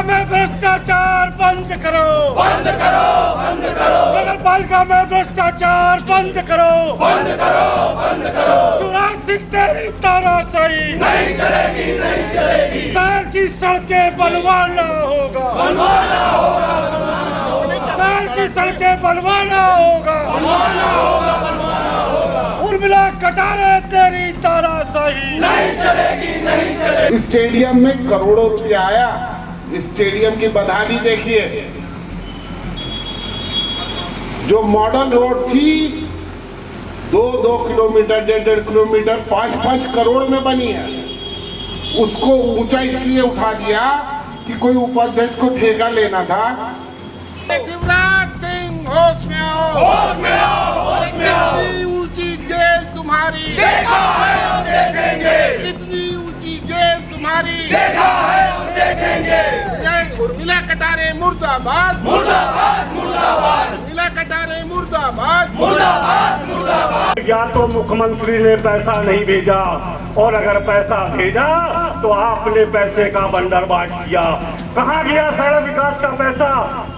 में भ्रष्टाचार बंद करो, बंद करो, बंद करो। नगर पालिका में भ्रष्टाचार बंद करो, बंद करो, बंद करो। शिवराज सिंह तेरी तानाशाही नहीं चलेगी, नहीं चलेगी। शहर की सड़कें बनवाना होगा, बनवाना होगा, बनवाना होगा। शहर की सड़कें बनवाना होगा, बनवाना होगा, बनवाना होगा। उर्मिला कटारे तेरी तानाशाही नहीं चलेगी, नहीं चलेगी। स्टेडियम में करोड़ों रुपया आया। स्टेडियम की बदहाली देखिए। जो मॉडल रोड थी 2-2 किलोमीटर, 1.5 किलोमीटर, 5-5 करोड़ में बनी है। उसको ऊंचा इसलिए उठा दिया कि कोई उपाध्यक्ष को ठेका लेना था। शिवराज सिंह होश में आओ, होश में आओ, होश में आओ। कितनी ऊंची जेल तुम्हारी, देखा है और देखेंगे। कितनी ऊंची जेल तुम्हारी, देखा है और देखेंगे। जय उर्मिला कटारे मुर्दाबाद, मुर्दाबाद, मुर्दाबाद, उर्मिला कटारे मुर्दाबाद, मुर्दाबाद, मुर्दाबाद। या तो मुख्यमंत्री ने पैसा नहीं भेजा, और अगर पैसा भेजा तो आपने पैसे का बंडर बांट दिया। कहाँ गया सड़क विकास का पैसा?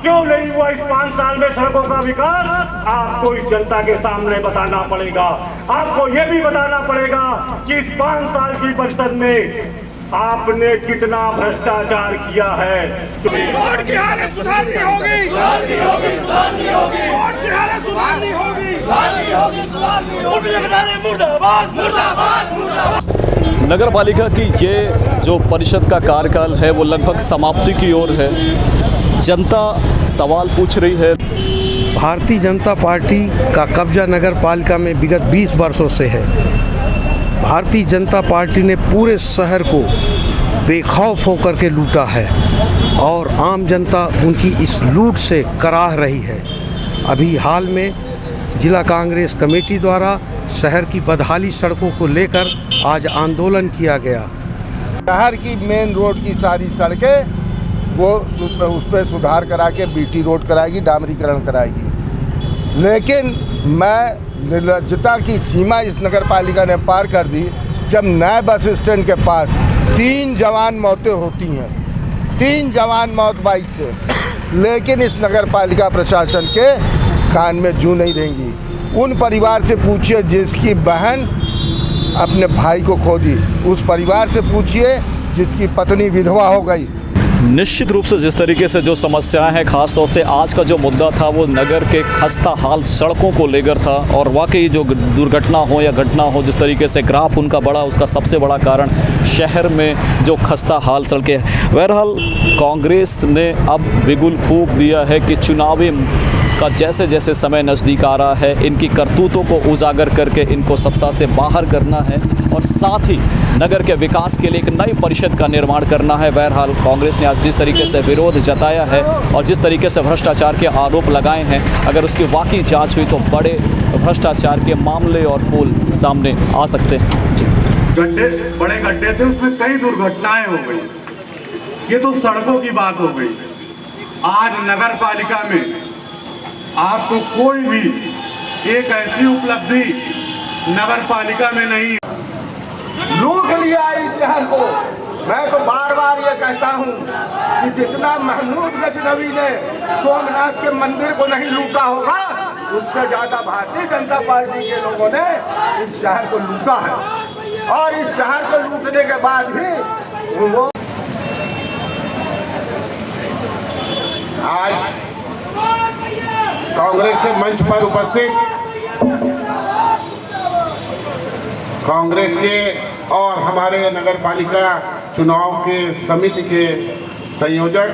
क्यों नहीं हुआ इस 5 साल में सड़कों का विकास? आपको इस जनता के सामने बताना पड़ेगा। आपको ये भी बताना पड़ेगा कि इस 5 साल की परिषद में आपने कितना भ्रष्टाचार किया है। रोड की हालत सुधारनी होगी, सुधारनी होगी, सुधारनी होगी। रोड की हालत सुधारनी होगी, सुधारनी होगी, सुधारनी होगी। उर्मिला कटारे मुर्दाबाद, मुर्दाबाद, मुर्दाबाद। नगर पालिका की ये जो परिषद का कार्यकाल है वो लगभग समाप्ति की ओर है। जनता सवाल पूछ रही है। भारतीय जनता पार्टी का कब्जा नगर पालिका में विगत 20 वर्षों से है। भारतीय जनता पार्टी ने पूरे शहर को बेखौफ होकर के लूटा है और आम जनता उनकी इस लूट से कराह रही है। अभी हाल में जिला कांग्रेस कमेटी द्वारा शहर की बदहाली सड़कों को लेकर आज आंदोलन किया गया। शहर की मेन रोड की सारी सड़कें वो उस पर सुधार करा के बीटी रोड कराएगी, डामरीकरण कराएगी। लेकिन मैं निर्लज्जता की सीमा इस नगर पालिका ने पार कर दी जब नए बस स्टैंड के पास 3 जवान मौतें होती हैं, 3 जवान मौत बाइक से, लेकिन इस नगर पालिका प्रशासन के कान में जूं नहीं देंगी। उन परिवार से पूछिए जिसकी बहन अपने भाई को खो दी, उस परिवार से पूछिए जिसकी पत्नी विधवा हो गई। निश्चित रूप से जिस तरीके से जो समस्याएं हैं, खास तौर से आज का जो मुद्दा था वो नगर के खस्ता हाल सड़कों को लेकर था। और वाकई जो दुर्घटना हो या घटना हो, जिस तरीके से ग्राफ उनका बढ़ा, उसका सबसे बड़ा कारण शहर में जो खस्ता हाल सड़कें। बहरहाल कांग्रेस ने अब बिगुल फूंक दिया है कि चुनावी का जैसे जैसे समय नज़दीक आ रहा है, इनकी करतूतों को उजागर करके इनको सत्ता से बाहर करना है और साथ ही नगर के विकास के लिए एक नई परिषद का निर्माण करना है। बहरहाल कांग्रेस ने आज जिस तरीके से विरोध जताया है और जिस तरीके से भ्रष्टाचार के आरोप लगाए हैं, अगर उसकी वाकई जांच हुई तो बड़े भ्रष्टाचार के मामले और पुल सामने आ सकते हैं। गड्ढे, बड़े गड्ढे थे, उसमें कई दुर्घटनाएं हो गई। ये तो सड़कों की बात हो गई। आज नगर पालिका में आपको कोई भी एक ऐसी उपलब्धि नगर पालिका में नहीं। लूट लिया इस शहर को। मैं तो बार बार ये कहता हूँ कि जितना महमूद गजनवी ने सोमनाथ के मंदिर को नहीं लूटा होगा, उससे ज्यादा भारतीय जनता पार्टी के लोगों ने इस शहर को लूटा है। और इस शहर को लूटने के बाद ही वो आज कांग्रेस के मंच पर उपस्थित कांग्रेस के और हमारे नगर पालिका चुनाव के समिति के संयोजक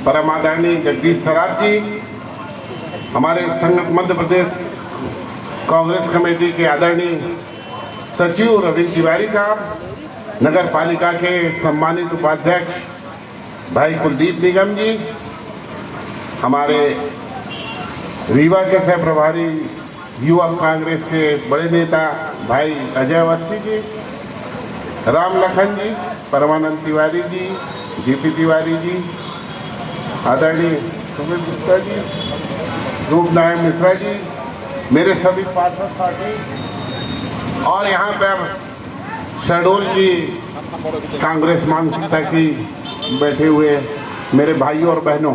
परम आदरणीय जगदीश सराफ जी, हमारे संघ मध्य प्रदेश कांग्रेस कमेटी के आदरणीय सचिव रविंद्र तिवारी साहब, नगर पालिका के सम्मानित उपाध्यक्ष भाई कुलदीप निगम जी, हमारे रीवा के सह प्रभारी युवा कांग्रेस के बड़े नेता भाई अजय अवस्थी जी, राम लखन जी, परमानंद तिवारी जी, जीपी तिवारी जी, आदरणीय सुमित गुप्ता जी, रूप नारायण मिश्रा जी, मेरे सभी पार्षद साथी और यहाँ पर शहडोल की कांग्रेस मानसिकता की बैठे हुए मेरे भाइयों और बहनों,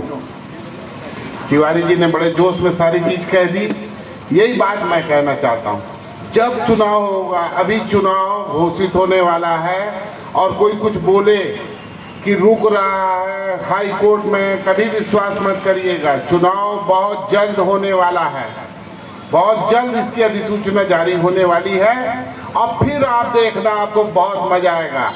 तिवारी जी ने बड़े जोश में सारी चीज कह दी। यही बात मैं कहना चाहता हूँ, जब चुनाव होगा, अभी चुनाव घोषित होने वाला है और कोई कुछ बोले कि रुक रहा है हाई कोर्ट में, कभी विश्वास मत करिएगा। चुनाव बहुत जल्द होने वाला है, बहुत जल्द इसकी अधिसूचना जारी होने वाली है और फिर आप देखना, आपको बहुत मजा आएगा।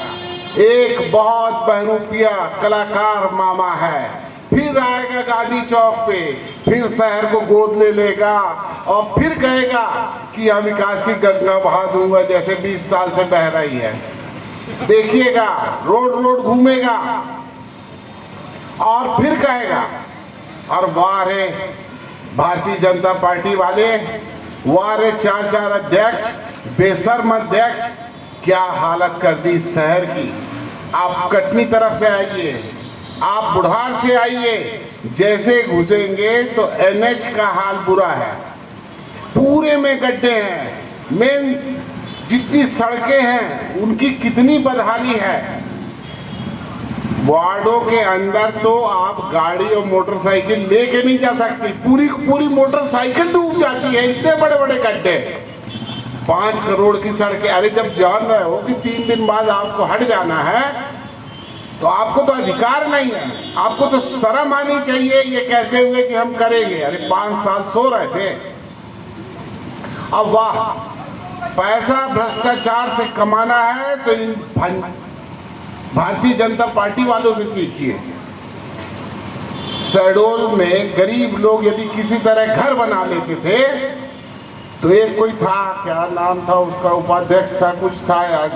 एक बहुत बहरूपिया कलाकार मामा है, फिर आएगा गांधी चौक पे, फिर शहर को गोद ले लेगा और फिर कहेगा कि यहाँ विकास की गंगा बहा दूंगा जैसे 20 साल से बह रही है। देखिएगा, रोड रोड घूमेगा और फिर कहेगा, और वाह रे भारतीय जनता पार्टी वाले, वाह रे 4 अध्यक्ष, बेशर्म अध्यक्ष, क्या हालत कर दी शहर की। आप कटनी तरफ से आइए, आप बुढ़ार से आइए, जैसे घुसेंगे तो एनएच का हाल बुरा है, पूरे में गड्ढे हैं। मेन जितनी सड़कें हैं उनकी कितनी बदहाली है। वार्डों के अंदर तो आप गाड़ी और मोटरसाइकिल लेके नहीं जा सकती, पूरी मोटरसाइकिल डूब जाती है, इतने बड़े बड़े गड्ढे। 5 करोड़ की सड़कें। अरे जब जान रहे हो कि 3 दिन बाद आपको हट जाना है तो आपको तो अधिकार नहीं है, आपको तो शर्म आनी चाहिए ये कहते हुए कि हम करेंगे। अरे 5 साल सो रहे थे। अब वाह, पैसा भ्रष्टाचार से कमाना है तो इन भारतीय जनता पार्टी वालों से सीखिए। शहडोल में गरीब लोग यदि किसी तरह घर बना लेते थे तो एक कोई था, क्या नाम था उसका, उपाध्यक्ष था, कुछ था यार,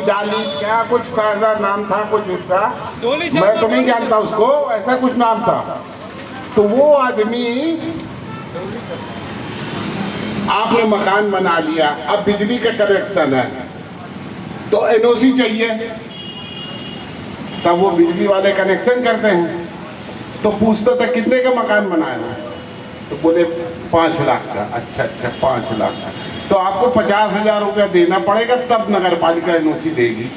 डाली क्या कुछ था, ऐसा नाम था कुछ उसका, मैं तो नहीं जानता उसको, ऐसा कुछ नाम था। तो वो आदमी, आपने मकान बना लिया, अब बिजली का कनेक्शन है तो एनओसी चाहिए, तब वो बिजली वाले कनेक्शन करते हैं। तो पूछता था कितने का मकान बनाया, तो बोले 5 लाख का। अच्छा 5 लाख का, तो आपको 50,000 रुपया देना पड़ेगा तब नगर पालिका एनओसी देगी।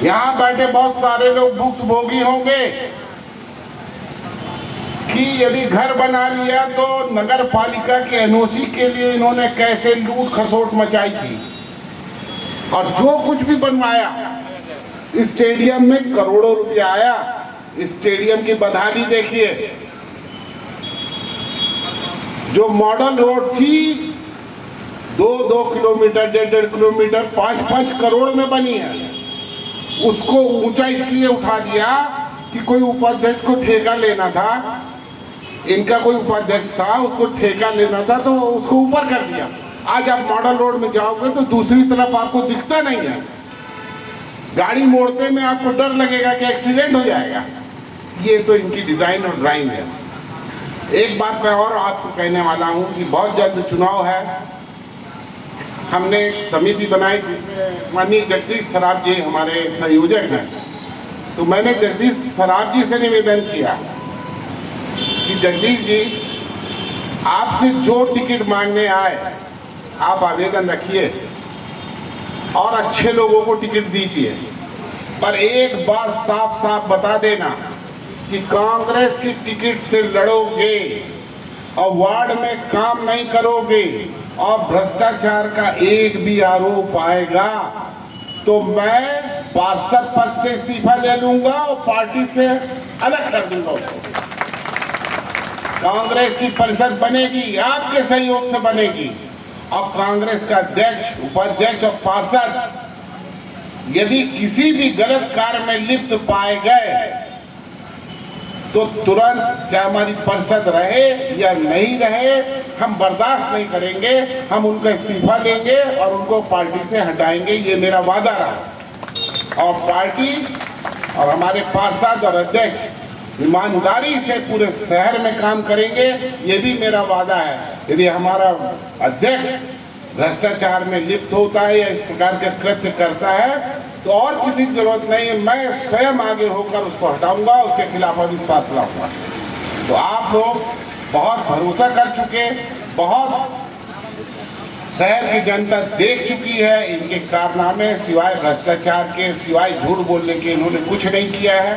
यहाँ बैठे बहुत सारे लोग भुक्तभोगी होंगे कि यदि घर बना लिया तो नगर पालिका के एनओसी के लिए इन्होंने कैसे लूट खसोट मचाई थी और जो कुछ भी बनवाया। स्टेडियम में करोड़ों रुपया आया, स्टेडियम की बदहाली देखिए। जो मॉडल रोड थी 2-2 किलोमीटर, 1.5 किलोमीटर, 5-5 करोड़ में बनी है, उसको ऊंचा इसलिए उठा दिया कि कोई उपाध्यक्ष को ठेका लेना था। इनका कोई उपाध्यक्ष था, उसको ठेका लेना था तो उसको ऊपर कर दिया। आज आप मॉडल रोड में जाओगे तो दूसरी तरफ आपको दिखता नहीं है, गाड़ी मोड़ते में आपको डर लगेगा कि एक्सीडेंट हो जाएगा। ये तो इनकी डिजाइन और ड्राइंग है। एक बात मैं और आपको कहने वाला हूं कि बहुत जल्द चुनाव है। हमने एक समिति बनाई जिसमें माननीय जगदीश सराफ जी हमारे संयोजक हैं। तो मैंने जगदीश सराफ जी से निवेदन किया कि जगदीश जी, आपसे जो टिकट मांगने आए आप आवेदन रखिए और अच्छे लोगों को टिकट दीजिए, पर एक बात साफ साफ बता देना कि कांग्रेस की टिकट से लड़ोगे और वार्ड में काम नहीं करोगे और भ्रष्टाचार का एक भी आरोप आएगा तो मैं पार्षद पद से इस्तीफा ले लूंगा और पार्टी से अलग कर दूंगा उसको। कांग्रेस की परिषद बनेगी, आपके सहयोग से बनेगी और कांग्रेस का अध्यक्ष, उपाध्यक्ष और पार्षद यदि किसी भी गलत कार्य में लिप्त पाए गए तो तुरंत, चाहे हमारी परिषद रहे या नहीं रहे, हम बर्दाश्त नहीं करेंगे, हम उनका इस्तीफा लेंगे और उनको पार्टी से हटाएंगे। ये मेरा वादा रहा और पार्टी और हमारे पार्षद और अध्यक्ष ईमानदारी से पूरे शहर में काम करेंगे, ये भी मेरा वादा है। यदि हमारा अध्यक्ष भ्रष्टाचार में लिप्त होता है या इस प्रकार के कृत्य करता है तो और किसी की जरूरत नहीं है, मैं स्वयं आगे होकर उसको हटाऊंगा, उसके खिलाफ अविश्वास लाऊंगा। तो आप लोग बहुत भरोसा कर चुके, बहुत शहर की जनता देख चुकी है इनके कारनामे, सिवाय भ्रष्टाचार के, सिवाय झूठ बोलने के इन्होंने कुछ नहीं किया है।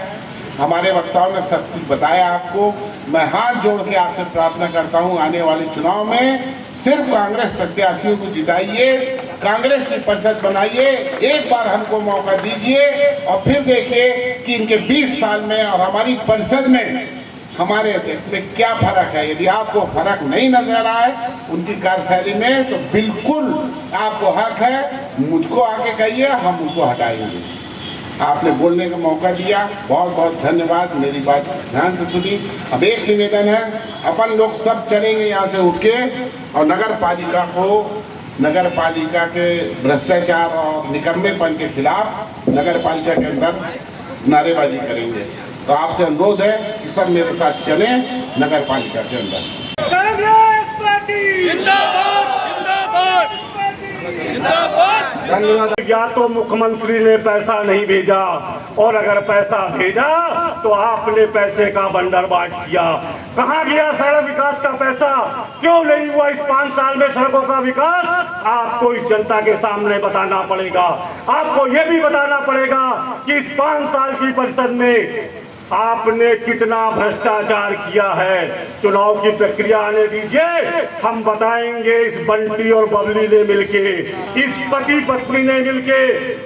हमारे वक्ताओं ने सब कुछ बताया आपको। मैं हाथ जोड़ के आपसे प्रार्थना करता हूं, आने वाले चुनाव में सिर्फ कांग्रेस प्रत्याशियों को जिताइए, कांग्रेस की परिषद बनाइए, एक बार हमको मौका दीजिए और फिर देखिए कि इनके 20 साल में और हमारी परिषद में हमारे अध्यक्ष में क्या फर्क है। यदि आपको फर्क नहीं नजर आए उनकी कार्यशैली में, तो बिल्कुल आपको हक है, मुझको आके कहिए, हम उनको हटाएंगे। आपने बोलने का मौका दिया, बहुत बहुत धन्यवाद। मेरी बात ध्यान से सुनी। अब एक निवेदन है, अपन लोग सब चलेंगे यहाँ से उठ के और नगर पालिका के भ्रष्टाचार और निकम्मेपन के खिलाफ नगर पालिका के अंदर नारेबाजी करेंगे। तो आपसे अनुरोध है कि सब मेरे साथ चलें नगर पालिका के अंदर। कांग्रेस पार्टी जिंदाबाद जिंदाबाद जिंदाबाद। या तो मुख्यमंत्री ने पैसा नहीं भेजा, और अगर पैसा भेजा तो आपने पैसे का बंडर बांट किया। कहाँ गया सड़क विकास का पैसा? क्यों नहीं हुआ इस 5 साल में सड़कों का विकास? आपको इस जनता के सामने बताना पड़ेगा। आपको यह भी बताना पड़ेगा कि इस 5 साल की परिषद में आपने कितना भ्रष्टाचार किया है। चुनाव की प्रक्रिया आने दीजिए, हम बताएंगे इस बंटी और बबली ने मिलके, इस पति पत्नी ने मिलके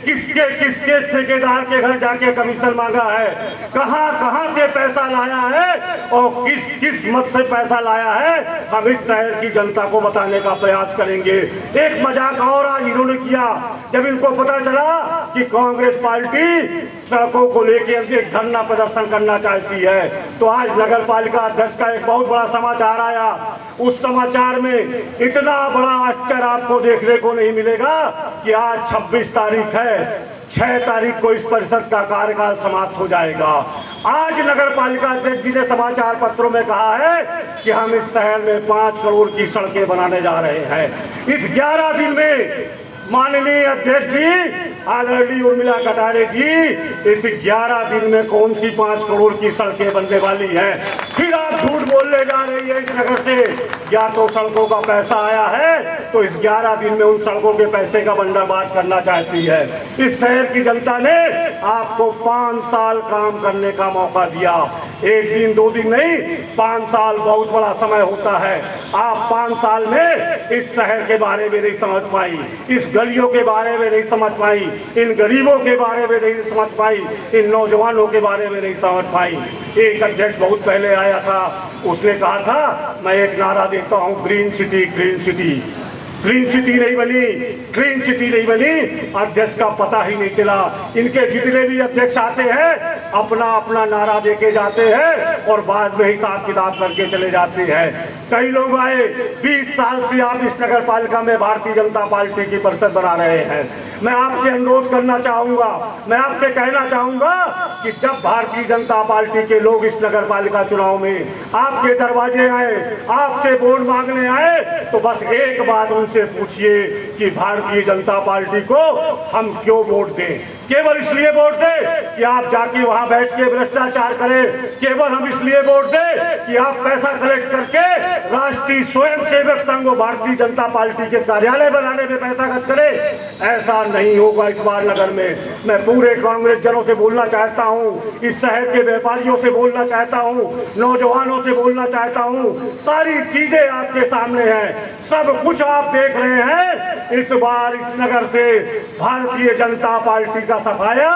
किसके किसके ठेकेदार के घर जाके कमीशन मांगा है, कहां कहां से पैसा लाया है और किस किस मत से पैसा लाया है। हम इस शहर की जनता को बताने का प्रयास करेंगे। एक मजाक और आज इन्होंने किया, जब इनको पता चला कि कांग्रेस पार्टी सड़कों को लेकर एक धरना प्रदर्शन करना चाहती है, तो आज नगर पालिका अध्यक्ष का एक बहुत बड़ा समाचार आया। उस समाचार में इतना बड़ा आश्चर्य आपको देखने को नहीं मिलेगा कि आज 26 तारीख है, 6 तारीख को इस परिषद का कार्यकाल समाप्त हो जाएगा। आज नगर पालिका अध्यक्ष जी ने समाचार पत्रों में कहा है कि हम इस शहर में 5 करोड़ की सड़कें बनाने जा रहे हैं। इस 11 दिन में माननीय अध्यक्ष जी आदरणीय उर्मिला कटारे जी, इस 11 दिन में कौन सी 5 करोड़ की सड़कें बनने वाली हैं? फिर आप झूठ बोलने जा रही है इस नगर से। या तो सड़कों का पैसा आया है तो इस 11 दिन में उन सड़कों के पैसे का बंदोबस्त करना चाहती है। इस शहर की जनता ने आपको 5 साल काम करने का मौका दिया। 1 दिन 2 दिन नहीं, 5 साल बहुत बड़ा समय होता है। आप 5 साल में इस शहर के बारे में नहीं समझ पाई, इस गलियों के बारे में नहीं समझ पाई, इन गरीबों के बारे में नहीं समझ पाई, इन नौजवानों के बारे में नहीं समझ पाई। एक अध्यक्ष बहुत पहले आया था, उसने कहा था मैं एक नारा देता हूँ, green city green city. Green city नहीं बनी, ग्रीन सिटी नहीं बनी, अध्यक्ष का पता ही नहीं चला। इनके जितने भी अध्यक्ष आते हैं अपना अपना नारा देके जाते हैं और बाद में हिसाब किताब करके चले जाते हैं। कई लोग आए, 20 साल से आप इस नगर पालिका में भारतीय जनता पार्टी की परिषद बना रहे हैं। मैं आपसे अनुरोध करना चाहूंगा, मैं आपसे कहना चाहूंगा कि जब भारतीय जनता पार्टी के लोग इस नगर पालिका चुनाव में आपके दरवाजे आए, आपसे वोट मांगने आए, तो बस एक बात उनसे पूछिए कि भारतीय जनता पार्टी को हम क्यों वोट दें। केवल इसलिए वोट दें कि आप जाके वहां बैठ के भ्रष्टाचार करें? केवल हम इसलिए वोट दें कि आप पैसा कलेक्ट करके राष्ट्रीय स्वयंसेवक संघ और भारतीय जनता पार्टी के कार्यालय बनाने में पैसा खर्च करें? ऐसा नहीं होगा इस बार नगर में। मैं पूरे कांग्रेस जनों से बोलना चाहता हूँ, इस शहर के व्यापारियों से बोलना चाहता हूँ, नौजवानों से बोलना चाहता हूँ, सारी चीजें आपके सामने हैं, सब कुछ आप देख रहे हैं। इस बार इस नगर से भारतीय जनता पार्टी का सफाया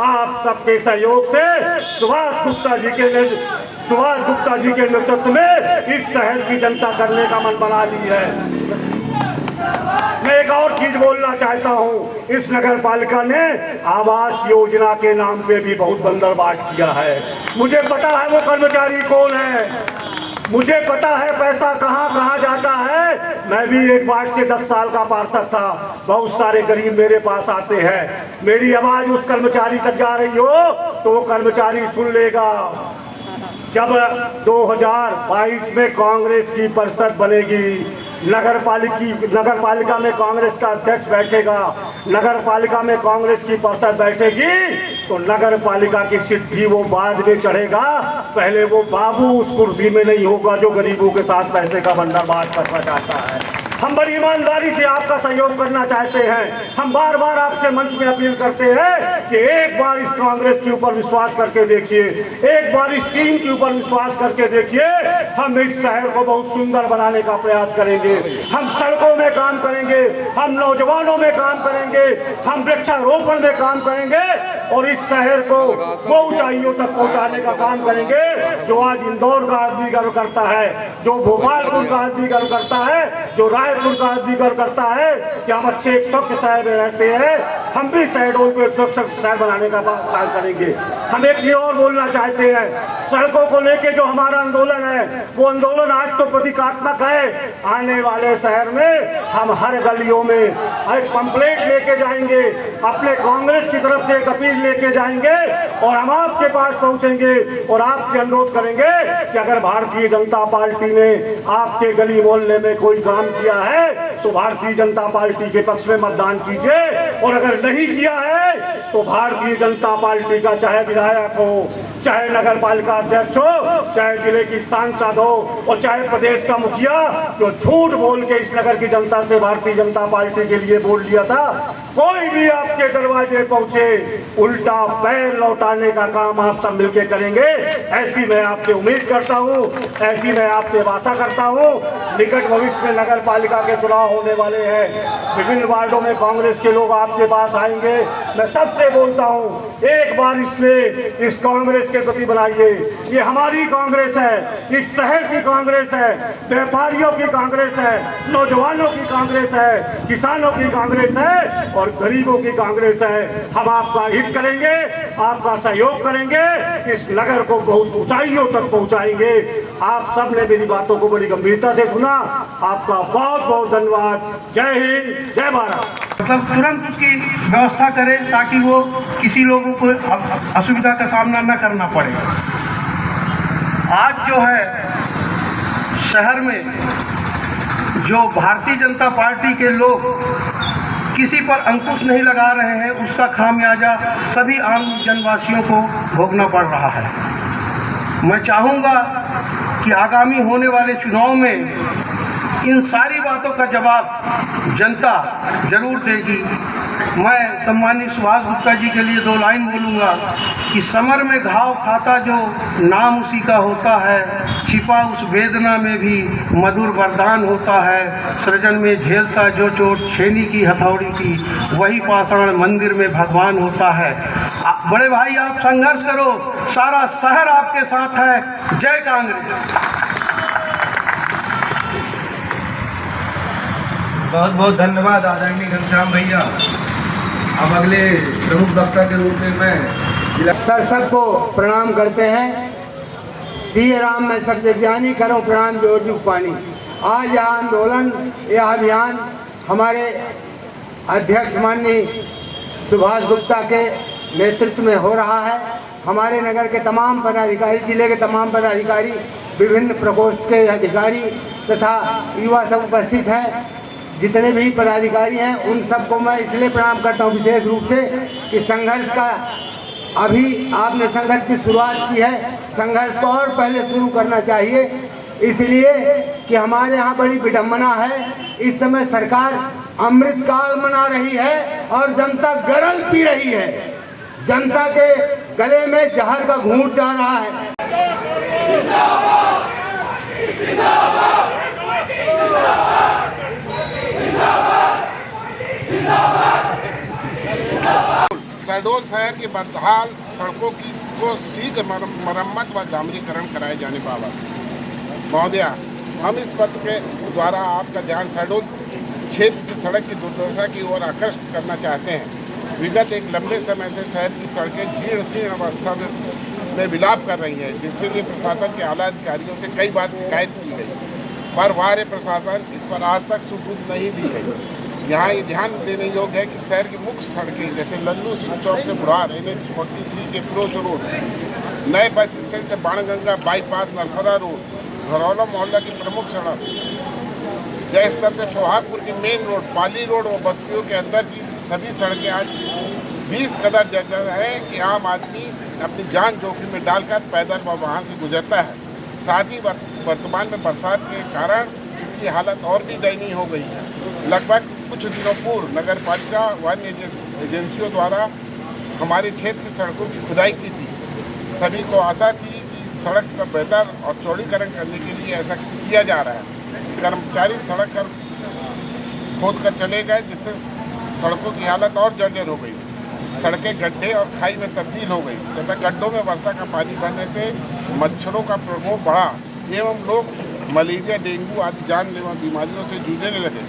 आप सबके सहयोग से सुभाष गुप्ता जी के नेतृत्व में इस शहर की जनता करने का मन बना ली है। मैं एक और चीज बोलना चाहता हूँ, इस नगर पालिका ने आवास योजना के नाम पे भी बहुत बंदरबाट किया है। मुझे पता है वो कर्मचारी कौन है, मुझे पता है पैसा कहाँ कहाँ जाता है। मैं भी एक वार्ड से 10 साल का पार्षद था। बहुत सारे गरीब मेरे पास आते हैं, मेरी आवाज उस कर्मचारी तक जा रही हो तो वो कर्मचारी सुन लेगा। जब 2022 में कांग्रेस की परिषद बनेगी, नगर पालिका में कांग्रेस का अध्यक्ष बैठेगा, नगर पालिका में कांग्रेस की परिषद बैठेगी, तो नगर पालिका की सीट भी वो बाद में चढ़ेगा। पहले वो बाबू उस कुर्सी में नहीं होगा जो गरीबों के साथ पैसे का बंदोबस्त करना चाहता है। हम बड़ी ईमानदारी से आपका सहयोग करना चाहते हैं। हम बार बार आपसे मंच में अपील करते हैं कि एक बार इस कांग्रेस के ऊपर विश्वास करके देखिए, एक बार इस टीम के ऊपर विश्वास करके देखिए। हम इस शहर को बहुत सुंदर बनाने का प्रयास करेंगे। हम सड़कों में काम करेंगे, हम नौजवानों में काम करेंगे, हम वृक्षारोपण में काम करेंगे और इस शहर को वो ऊंचाइयों तक पहुंचाने का काम करेंगे जो आज इंदौर का आदमी गर्व करता है, जो भोपालपुर का आदमी गर्व करता है, जो रायपुर का आदमी गर्व करता है कि हम अच्छे एक स्वच्छ शहर में रहते हैं। हम भी शहडोल को एक स्वच्छ शहर बनाने का काम करेंगे। हम एक ये और बोलना चाहते हैं, सड़कों को लेके जो हमारा आंदोलन है वो आंदोलन आज तो प्रतीकात्मक है। आने वाले शहर में हम हर गलियों में एक पंपलेट लेके जाएंगे, अपने कांग्रेस की तरफ से एक अपील लेके जाएंगे और हम आपके पास पहुंचेंगे और आपसे अनुरोध करेंगे कि अगर भारतीय जनता पार्टी ने आपके गली मोहल्ले में कोई काम किया है तो भारतीय जनता पार्टी के पक्ष में मतदान कीजिए और अगर नहीं किया है तो भारतीय जनता पार्टी का चाहे विधायक हो, चाहे नगर पालिका अध्यक्ष हो, चाहे जिले की सांसद हो और चाहे प्रदेश का मुखिया जो झूठ बोल के इस नगर की जनता से भारतीय जनता पार्टी के लिए बोल लिया था, कोई भी आपके दरवाजे पहुंचे उल्टा पैर लौटाने का काम आप सब मिलकर करेंगे। ऐसी मैं आपसे उम्मीद करता हूं, ऐसी मैं आपसे वादा करता हूं। निकट भविष्य में नगर पालिका के चुनाव होने वाले हैं, विभिन्न वार्डों में कांग्रेस के लोग आपके पास आएंगे। मैं सबसे बोलता हूं, एक बार इसमें इस कांग्रेस के प्रति बनाइए। ये हमारी कांग्रेस है, इस शहर की कांग्रेस है, व्यापारियों की कांग्रेस है, नौजवानों की कांग्रेस है, किसानों की कांग्रेस है और गरीबों की कांग्रेस है। हम आपका हित करेंगे, आपका सहयोग करेंगे, इस नगर को बहुत ऊंचाइयों तक पहुंचाएंगे। आप सब ने मेरी बातों को बड़ी गंभीरता से सुना, आपका बहुत बहुत धन्यवाद। जय हिंद, जय भारत। मतलब तुरंत उसकी व्यवस्था करें ताकि वो किसी लोगों को असुविधा का सामना न करना पड़े। आज जो है शहर में जो भारतीय जनता पार्टी के लोग किसी पर अंकुश नहीं लगा रहे हैं, उसका खामियाजा सभी आम जनवासियों को भोगना पड़ रहा है। मैं चाहूँगा कि आगामी होने वाले चुनाव में इन सारी बातों का जवाब जनता जरूर देगी। मैं सम्मानित सुभाष गुप्ता जी के लिए 2 लाइन बोलूँगा कि समर में घाव खाता जो नाम उसी का होता है, छिपा उस वेदना में भी मधुर वरदान होता है। सृजन में झेलता जो चोट छेनी की हथौड़ी की, वही पाषाण मंदिर में भगवान होता है। बड़े भाई आप संघर्ष करो, सारा शहर आपके साथ है। जय कांग्रेस। बहुत बहुत धन्यवाद आदरणीय घनश्याम भैया। अब अगले प्रमुख वक्ता के रूप में मैं सबको प्रणाम करते हैं। श्री राम में सबसे ज्ञानी करो प्रणाम जोर जुग पानी। आज यह आंदोलन, यह अभियान हमारे अध्यक्ष माननीय सुभाष गुप्ता के नेतृत्व में हो रहा है। हमारे नगर के तमाम पदाधिकारी, जिले के तमाम पदाधिकारी, विभिन्न प्रकोष्ठ के अधिकारी तथा युवा सब उपस्थित हैं। जितने भी पदाधिकारी हैं उन सबको मैं इसलिए प्रणाम करता हूं विशेष रूप से कि संघर्ष का अभी आपने संघर्ष की शुरुआत की है, संघर्ष को और पहले शुरू करना चाहिए। इसलिए कि हमारे यहाँ बड़ी विडम्बना है, इस समय सरकार अमृतकाल मना रही है और जनता गरल पी रही है। जनता के गले में जहर का घूंट जा रहा है। शहडोल शहर की बदहाल सड़कों की को शीघ्र मरम्मत व डामरीकरण कराए जाने बाबत महोदय, हम इस पत्र के द्वारा आपका ध्यान शहडोल क्षेत्र की सड़क की दुर्दशा की ओर आकर्षित करना चाहते हैं। विगत एक लंबे समय से शहर की सड़कें जीर्ण अवस्था में विलाप कर रही हैं, जिसके लिए प्रशासन के आला अधिकारियों से कई बार शिकायत की गई, पर वार्य प्रशासन इस पर आज तक सुबूत नहीं दी गई। यहाँ ये ध्यान देने योग्य है कि शहर की मुख्य सड़कें जैसे लल्लू सिंह चौक से बुढ़ार, NH-43 के फिरोज रोड, नए बस स्टैंड से बाणगंगा बाईपास, नरसरा रोड, घरौला मोहल्ला की प्रमुख सड़क, जय स्तर से सोहागपुर की मेन रोड, पाली रोड और बस्तियों के अंदर की सभी सड़कें आज 20 कदर जगह है कि आम आदमी अपनी जान जोखिम में डालकर पैदल व वाहन से गुजरता है। साथ ही वर्तमान में बरसात के कारण जिसकी हालत और भी दयनीय हो गई है। लगभग कुछ दिनों पूर्व नगर पालिका वन एजेंसियों द्वारा हमारे क्षेत्र की सड़कों की खुदाई की थी। सभी को आशा थी कि सड़क का बेहतर और चौड़ीकरण करने के लिए ऐसा किया जा रहा है। कर्मचारी सड़क कर खोद कर चले गए, जिससे सड़कों की हालत और जर्जर हो गई। सड़कें गड्ढे और खाई में तब्दील हो गई तथा गड्ढों में वर्षा का पानी भरने से मच्छरों का प्रकोप बढ़ा एवं लोग मलेरिया, डेंगू आदि जानलेवा बीमारियों से जूझने लगे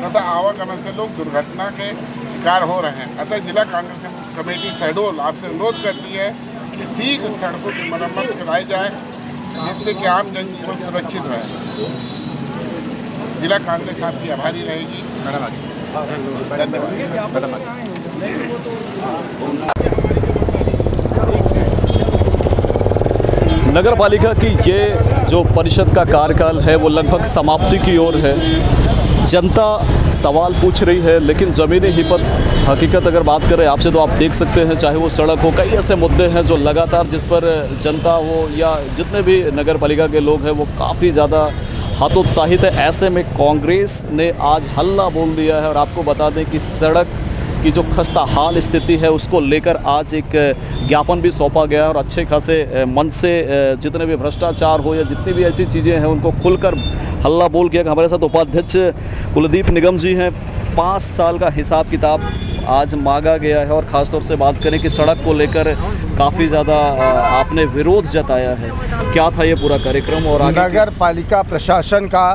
तथा आवागमन से लोग दुर्घटना के शिकार हो रहे हैं। अतः जिला कांग्रेस कमेटी शहडोल आपसे अनुरोध करती है कि शीघ्र सड़कों की मरम्मत कराई जाए, जिससे कि आम जनजीवन सुरक्षित रहे। जिला कांग्रेस आपकी आभारी रहेगी। धन्यवाद। नगर पालिका की ये जो परिषद का कार्यकाल है वो लगभग समाप्ति की ओर है। जनता सवाल पूछ रही है, लेकिन ज़मीनी हकीकत अगर बात करें आपसे तो आप देख सकते हैं, चाहे वो सड़क हो, कई ऐसे मुद्दे हैं जो लगातार जिस पर जनता हो या जितने भी नगर पालिका के लोग हैं वो काफ़ी ज़्यादा हतोत्साहित है। ऐसे में कांग्रेस ने आज हल्ला बोल दिया है और आपको बता दें कि सड़क की जो खस्ता हाल स्थिति है उसको लेकर आज एक ज्ञापन भी सौंपा गया है और अच्छे खासे मन से जितने भी भ्रष्टाचार हो या जितनी भी ऐसी चीज़ें हैं उनको खुलकर हल्ला बोल किया। हमारे साथ उपाध्यक्ष कुलदीप निगम जी हैं। 5 साल का हिसाब किताब आज मांगा गया है और ख़ासतौर से बात करें कि सड़क को लेकर काफ़ी ज़्यादा आपने विरोध जताया है। क्या था ये पूरा कार्यक्रम? और नगर पालिका प्रशासन का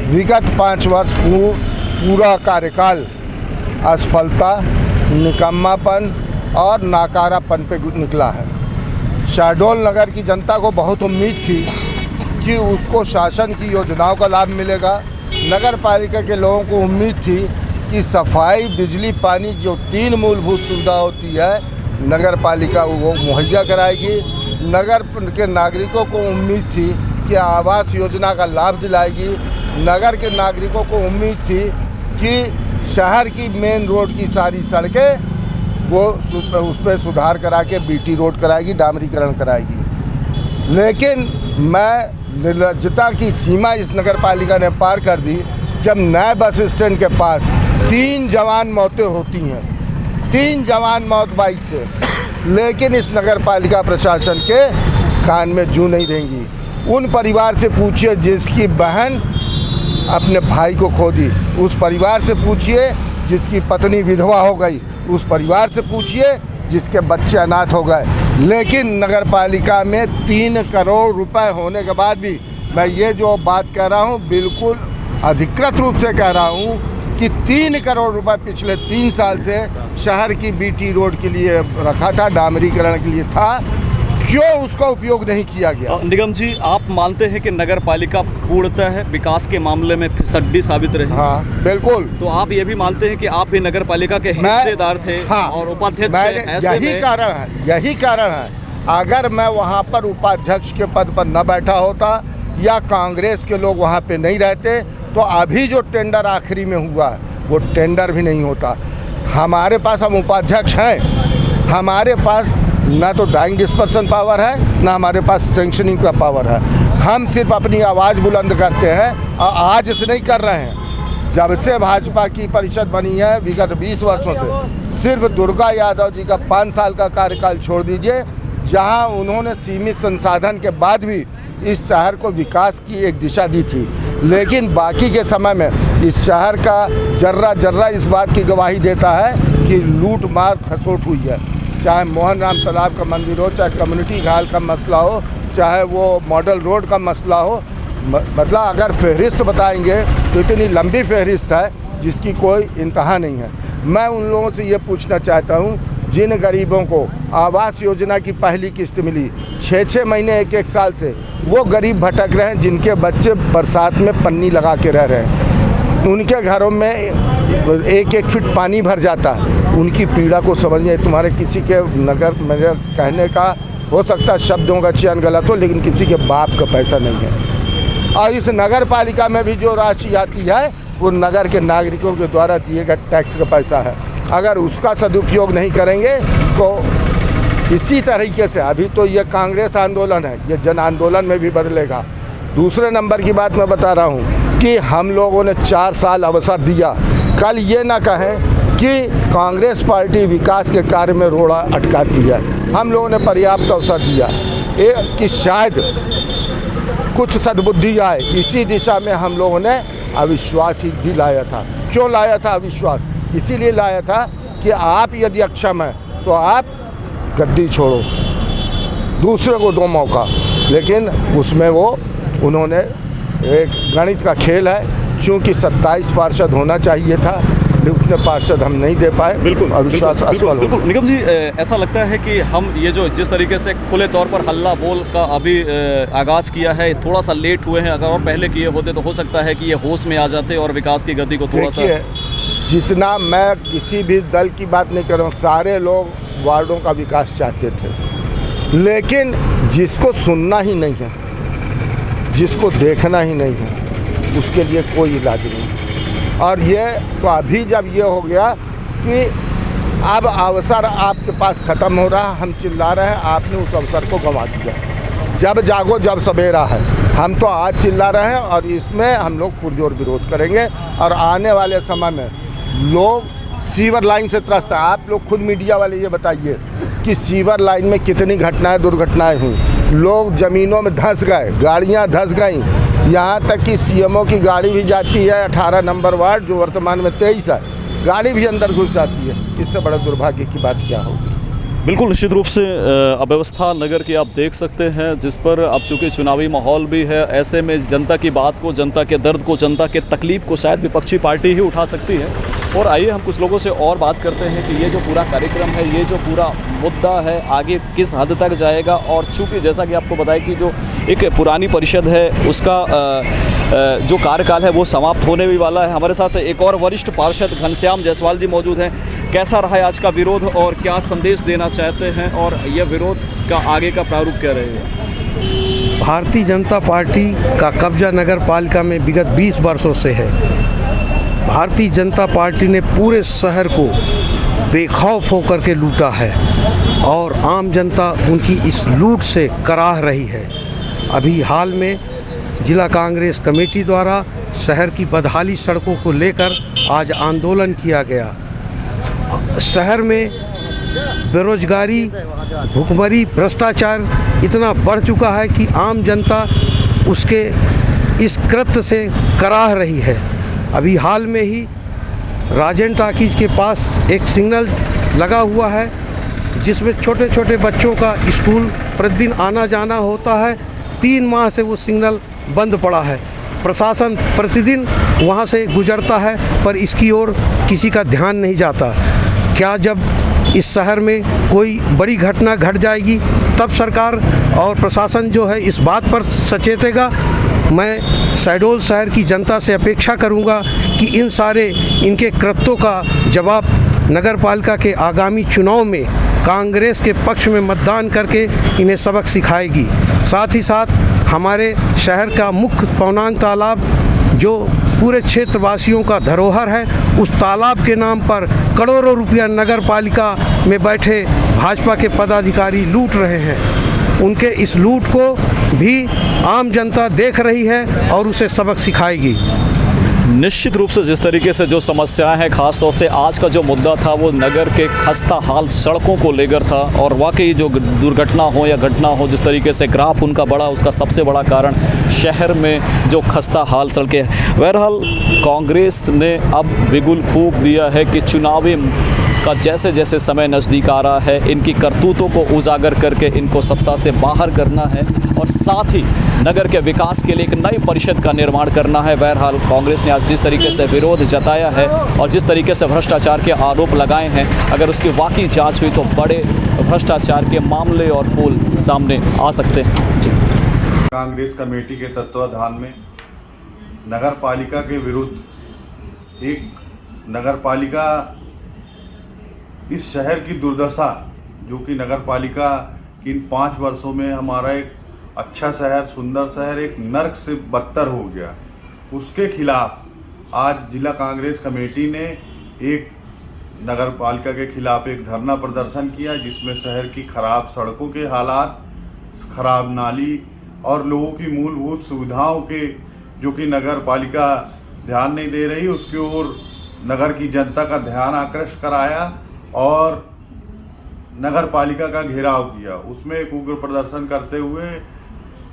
विगत 5 वर्ष पूरा कार्यकाल असफलता, निकम्मापन और नाकारापन पे निकला है। शहडोल नगर की जनता को बहुत उम्मीद थी कि उसको शासन की योजनाओं का लाभ मिलेगा। नगर पालिका के लोगों को उम्मीद थी कि सफाई, बिजली, पानी जो 3 मूलभूत सुविधा होती है नगर पालिका वो मुहैया कराएगी। नगर के नागरिकों को उम्मीद थी कि आवास योजना का लाभ दिलाएगी। नगर के नागरिकों को उम्मीद थी कि शहर की मेन रोड की सारी सड़कें वो उस पर सुधार करा के बीटी रोड कराएगी, डामरीकरण कराएगी। लेकिन मैं निर्लज्जता की सीमा इस नगर पालिका ने पार कर दी जब नए बस स्टैंड के पास 3 जवान मौतें होती हैं, 3 जवान मौत बाइक से, लेकिन इस नगर पालिका प्रशासन के कान में जू नहीं देंगी। उन परिवार से पूछिए जिसकी बहन अपने भाई को खो दी, उस परिवार से पूछिए जिसकी पत्नी विधवा हो गई, उस परिवार से पूछिए जिसके बच्चे अनाथ हो गए। लेकिन नगर पालिका में 3 करोड़ रुपए होने के बाद भी मैं ये जो बात कह रहा हूँ बिल्कुल अधिकृत रूप से कह रहा हूँ कि 3 करोड़ रुपए पिछले 3 साल से शहर की बीटी रोड के लिए रखा था, डामरीकरण के लिए था, क्यों उसका उपयोग नहीं किया गया? निगम जी, आप मानते हैं कि नगर पालिका पूर्णतः है विकास के मामले में फिसड्डी साबित रही? हाँ, बिल्कुल। तो आप ये भी मानते हैं कि आप भी नगर पालिका के हिस्सेदार थे? हाँ, और उपाध्यक्ष हैं, ऐसे यही कारण है अगर मैं वहाँ पर उपाध्यक्ष के पद पर न बैठा होता या कांग्रेस के लोग वहाँ पे नहीं रहते तो अभी जो टेंडर आखिरी में हुआ वो टेंडर भी नहीं होता। हमारे पास, हम उपाध्यक्ष हैं, हमारे पास ना तो डाइंग डिस्पर्सन पावर है ना हमारे पास सेंक्शनिंग का पावर है। हम सिर्फ अपनी आवाज़ बुलंद करते हैं और आज से नहीं कर रहे हैं। जब से भाजपा की परिषद बनी है विगत 20 वर्षों से, सिर्फ दुर्गा यादव जी का 5 साल का कार्यकाल छोड़ दीजिए जहां उन्होंने सीमित संसाधन के बाद भी इस शहर को विकास की एक दिशा दी थी। लेकिन बाकी के समय में इस शहर का जर्रा जर्रा इस बात की गवाही देता है कि लूट मार खसोट हुई है। चाहे मोहन राम तालाब का मंदिर हो, चाहे कम्युनिटी हॉल का मसला हो, चाहे वो मॉडल रोड का मसला हो, मतलब अगर फहरिस्त बताएंगे तो इतनी लंबी फहरिस्त है जिसकी कोई इंतहा नहीं है। मैं उन लोगों से ये पूछना चाहता हूँ जिन गरीबों को आवास योजना की पहली किस्त मिली 6-6 महीने 1-1 साल से, वो गरीब भटक रहे हैं जिनके बच्चे बरसात में पन्नी लगा के रह रहे हैं, उनके घरों में 1-1 फीट पानी भर जाता है। उनकी पीड़ा को समझिए। तुम्हारे किसी के नगर, मेरे कहने का हो सकता है शब्दों का चयन गलत हो, लेकिन किसी के बाप का पैसा नहीं है। और इस नगर पालिका में भी जो राशि आती है वो नगर के नागरिकों के द्वारा दिए गए टैक्स का पैसा है। अगर उसका सदुपयोग नहीं करेंगे तो इसी तरीके से, अभी तो ये कांग्रेस आंदोलन है, ये जन आंदोलन में भी बदलेगा। दूसरे नंबर की बात मैं बता रहा हूँ कि हम लोगों ने 4 साल अवसर दिया। कल ये ना कहें कि कांग्रेस पार्टी विकास के कार्य में रोड़ा अटकाती है। हम लोगों ने पर्याप्त अवसर दिया कि शायद कुछ सद्बुद्धि आए, इसी दिशा में हम लोगों ने अविश्वास भी लाया था। क्यों लाया था अविश्वास? इसीलिए लाया था कि आप यदि अक्षम हैं तो आप गद्दी छोड़ो, दूसरे को दो मौका। लेकिन उसमें उन्होंने एक गणित का खेल है, चूँकि 27 पार्षद होना चाहिए था, उतने पार्षद हम नहीं दे पाए। बिल्कुल अविश्वास असफल हो। निगम जी, ऐसा लगता है कि हम ये जो जिस तरीके से खुले तौर पर हल्ला बोल का अभी आगाज़ किया है, थोड़ा सा लेट हुए हैं। अगर और पहले किए होते तो हो सकता है कि ये होश में आ जाते और विकास की गति को थोड़ा सा। जितना मैं किसी भी दल की बात नहीं कर रहा हूँ, सारे लोग वार्डों का विकास चाहते थे, लेकिन जिसको सुनना ही नहीं है, जिसको देखना ही नहीं है, उसके लिए कोई इलाज नहीं। और ये तो अभी जब ये हो गया कि अब अवसर आपके पास ख़त्म हो रहा, हम चिल्ला रहे हैं, आपने उस अवसर को गंवा दिया। जब जागो जब सवेरा है। हम तो आज चिल्ला रहे हैं और इसमें हम लोग पुरजोर विरोध करेंगे। और आने वाले समय में लोग सीवर लाइन से त्रस्त हैं। आप लोग खुद मीडिया वाले ये बताइए कि सीवर लाइन में कितनी घटनाएं, दुर्घटनाएं हुई। लोग ज़मीनों में धंस गए, गाड़ियां धंस गईं, यहाँ तक कि सीएमओ की गाड़ी भी जाती है 18 नंबर वार्ड, जो वर्तमान में 23 है, गाड़ी भी अंदर घुस जाती है। इससे बड़ा दुर्भाग्य की बात क्या होगी? बिल्कुल निश्चित रूप से अव्यवस्था नगर की आप देख सकते हैं, जिस पर अब चूँकि चुनावी माहौल भी है, ऐसे में जनता की बात को, जनता के दर्द को, जनता के तकलीफ को शायद विपक्षी पार्टी ही उठा सकती है। और आइए हम कुछ लोगों से और बात करते हैं कि ये जो पूरा कार्यक्रम है, ये जो पूरा मुद्दा है, आगे किस हद तक जाएगा। और चूँकि जैसा कि आपको बताया कि जो एक पुरानी परिषद है, उसका जो कार्यकाल है वो समाप्त होने भी वाला है। हमारे साथ एक और वरिष्ठ पार्षद घनश्याम जायसवाल जी मौजूद हैं। कैसा रहा है आज का विरोध और क्या संदेश देना चाहते हैं, और यह विरोध का आगे का प्रारूप क्या रहेगा? भारतीय जनता पार्टी का कब्जा नगर पालिका में विगत 20 वर्षों से है। भारतीय जनता पार्टी ने पूरे शहर को बेखौफ होकर के लूटा है और आम जनता उनकी इस लूट से कराह रही है। अभी हाल में जिला कांग्रेस कमेटी द्वारा शहर की बदहाली सड़कों को लेकर आज आंदोलन किया गया। शहर में बेरोजगारी, भुखमरी, भ्रष्टाचार इतना बढ़ चुका है कि आम जनता उसके इस कृत्य से कराह रही है। अभी हाल में ही राजेंद्र टाकीज के पास एक सिग्नल लगा हुआ है, जिसमें छोटे छोटे बच्चों का स्कूल प्रतिदिन आना जाना होता है। 3 माह से वो सिग्नल बंद पड़ा है। प्रशासन प्रतिदिन वहाँ से गुजरता है, पर इसकी ओर किसी का ध्यान नहीं जाता। क्या जब इस शहर में कोई बड़ी घटना घट जाएगी तब सरकार और प्रशासन जो है इस बात पर सचेतेगा? मैं शहडोल शहर की जनता से अपेक्षा करूंगा कि इन सारे इनके कृत्यों का जवाब नगर पालिका के आगामी चुनाव में कांग्रेस के पक्ष में मतदान करके इन्हें सबक सिखाएगी। साथ ही साथ हमारे शहर का मुख्य पौनांग तालाब, जो पूरे क्षेत्रवासियों का धरोहर है, उस तालाब के नाम पर करोड़ों रुपया नगर पालिका में बैठे भाजपा के पदाधिकारी लूट रहे हैं। उनके इस लूट को भी आम जनता देख रही है और उसे सबक सिखाएगी। निश्चित रूप से जिस तरीके से जो समस्याएं हैं, ख़ास तौर से आज का जो मुद्दा था वो नगर के खस्ता हाल सड़कों को लेकर था। और वाकई जो दुर्घटना हो या घटना हो, जिस तरीके से ग्राफ उनका बढ़ा, उसका सबसे बड़ा कारण शहर में जो खस्ता हाल सड़कें। बहरहाल कांग्रेस ने अब बिगुल फूंक दिया है कि चुनावी का जैसे जैसे समय नज़दीक आ रहा है, इनकी करतूतों को उजागर करके इनको सत्ता से बाहर करना है और साथ ही नगर के विकास के लिए एक नई परिषद का निर्माण करना है। बहरहाल कांग्रेस ने आज जिस तरीके से विरोध जताया है और जिस तरीके से भ्रष्टाचार के आरोप लगाए हैं, अगर उसकी वाकई जांच हुई तो बड़े भ्रष्टाचार के मामले और पुल सामने आ सकते हैं। कांग्रेस कमेटी के तत्वाधान में नगर पालिका के विरुद्ध एक नगर पालिका, इस शहर की दुर्दशा, जो कि नगर पालिका की इन 5 वर्षों में हमारा एक अच्छा शहर, सुंदर शहर एक नर्क से बदतर हो गया, उसके खिलाफ आज जिला कांग्रेस कमेटी ने एक नगर पालिका के खिलाफ एक धरना प्रदर्शन किया, जिसमें शहर की खराब सड़कों के हालात, खराब नाली और लोगों की मूलभूत सुविधाओं के जो कि नगर पालिका ध्यान नहीं दे रही, उसकी ओर नगर की जनता का ध्यान आकृष्ट कराया और नगर पालिका का घेराव किया। उसमें एक उग्र प्रदर्शन करते हुए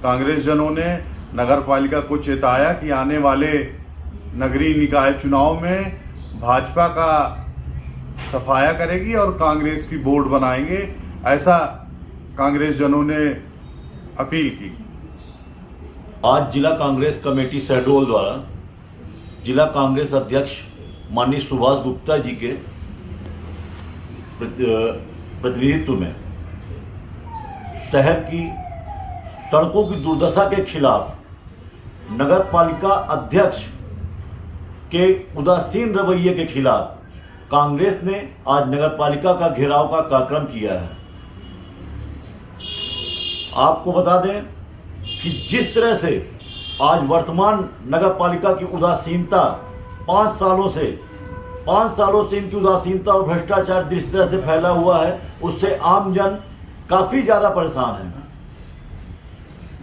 कांग्रेस जनों ने नगर पालिका को चेताया कि आने वाले नगरीय निकाय चुनाव में भाजपा का सफाया करेगी और कांग्रेस की बोर्ड बनाएंगे, ऐसा कांग्रेस जनों ने अपील की। आज जिला कांग्रेस कमेटी शहडोल द्वारा जिला कांग्रेस अध्यक्ष माननीय सुभाष गुप्ता जी के प्रतिनिधित्व में शहर की सड़कों की दुर्दशा के खिलाफ नगर पालिका अध्यक्ष के उदासीन रवैये के खिलाफ कांग्रेस ने आज नगर पालिका का घेराव का कार्यक्रम किया है। आपको बता दें कि जिस तरह से आज वर्तमान नगर पालिका की उदासीनता 5 सालों से इनकी उदासीनता और भ्रष्टाचार जिस तरह से फैला हुआ है, उससे आम जन काफ़ी ज़्यादा परेशान है।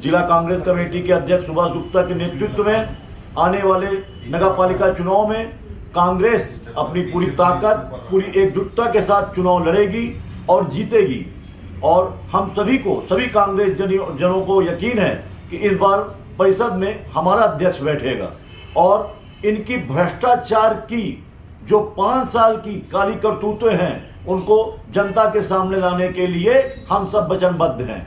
जिला कांग्रेस कमेटी के अध्यक्ष सुभाष गुप्ता के नेतृत्व में आने वाले नगर पालिका चुनाव में कांग्रेस अपनी पूरी ताकत, पूरी एकजुटता के साथ चुनाव लड़ेगी और जीतेगी। और हम सभी कांग्रेस जनों को यकीन है कि इस बार परिषद में हमारा अध्यक्ष बैठेगा और इनकी भ्रष्टाचार की जो 5 साल की काली करतूतें हैं, उनको जनता के सामने लाने के लिए हम सब वचनबद्ध हैं।